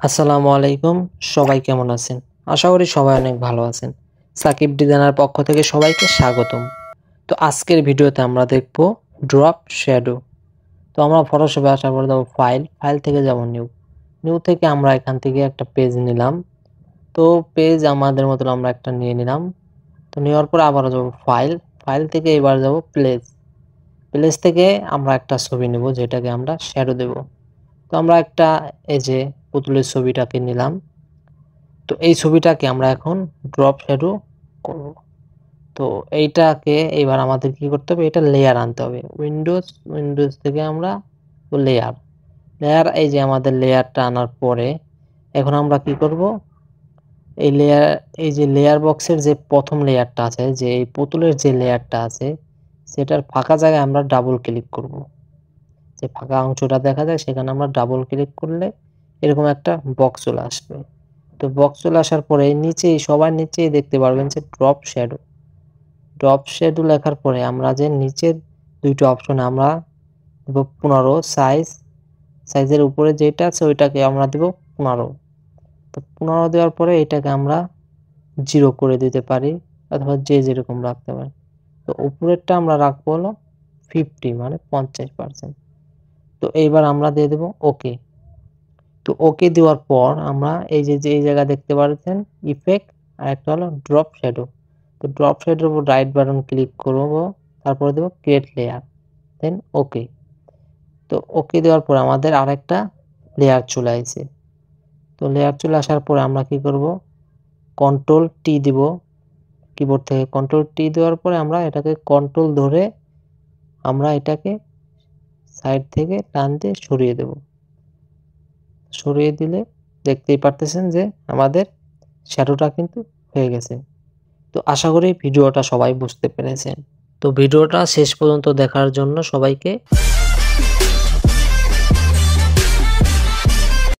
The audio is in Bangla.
আসসালামু আলাইকুম। সবাই কেমন আছেন? আশা করি সবাই অনেক ভালো আছেন। সাকিব ডিজাইনার পক্ষ থেকে সবাইকে স্বাগতম। তো আজকের ভিডিওতে আমরা দেখব ড্রপ শ্যাডো। তো আমরা ফটোশপে আসার পর যাব ফাইল থেকে যাব নিউ থেকে আমরা এখান থেকে একটা পেজ নিলাম। তো পেজ আমাদের মতো আমরা একটা নিয়ে নিলাম। তো নেওয়ার পর আবার যাব ফাইল থেকে এবার যাব প্লেস থেকে আমরা একটা ছবি নেব, যেটাকে আমরা শ্যাডো দেব। তো আমরা একটা এই যে পুতুলের ছবিটাকে নিলাম। তো এই ছবিটাকে আমরা এখন ড্রপ শ্যাডো করব। তো এইটাকে এবার আমাদের কি করতে হবে, এটা লেয়ার আনতে হবে। উইন্ডোজ থেকে আমরা লেয়ার এই যে আমাদের লেয়ারটা আনার পরে এখন আমরা কি করব, এই যে লেয়ার বক্সের যে প্রথম লেয়ারটা আছে, যে এই পুতুলের যে লেয়ারটা আছে, সেটার ফাঁকা জায়গায় আমরা ডাবল ক্লিক করব। যে ফাঁকা অংশটা দেখা যায় সেখানে আমরা ডাবল ক্লিক করলে এরকম একটা বক্স চলে আসবে। তো বক্স চলে আসার পরে সবার নিচেই দেখতে পারবেন যে ড্রপ শ্যাডো লেখার পরে আমরা যে নিচের দুইটা অপশনে আমরা দেব 15 সাইজের উপরে যেটা আছে ওইটাকে আমরা দেব 15। তো 15 দেওয়ার পরে এটাকে আমরা 0 করে দিতে পারি, অথবা যে যেরকম রাখতে পারি। তো উপরেরটা আমরা রাখবো হলো 50, মানে 50%। তো এইবার আমরা দিয়ে দেব ওকে। তো ওকে দেওয়ার পর আমরা এই যে এই জায়গা দেখতে পাচ্ছেন ইফেক্ট, আর একটা হলো ড্রপ শ্যাডো। তো ড্রপ শ্যাডোর উপর রাইট বাটন ক্লিক করব, তারপরে দেব ক্রিয়েট লেয়ার, দেন ওকে। তো ওকে দেওয়ার পর আমাদের আরেকটা লেয়ার চলে আসে। তো লেয়ার চলে আসার পরে আমরা কি করব, কন্ট্রোল টি দিব কিবোর্ড থেকে। কন্ট্রোল টি দেওয়ার পরে আমরা এটাকে কন্ট্রোল ধরে আমরা এটাকে সাইড থেকে টান দিয়ে সরিয়ে দেব। সরিয়ে দিলে দেখতেই পারতেছেন যে আমাদের শ্যাডোটা কিন্তু হয়ে গেছে। তো আশা করি ভিডিওটা সবাই বুঝতে পেরেছেন। তো ভিডিওটা শেষ পর্যন্ত দেখার জন্য সবাইকে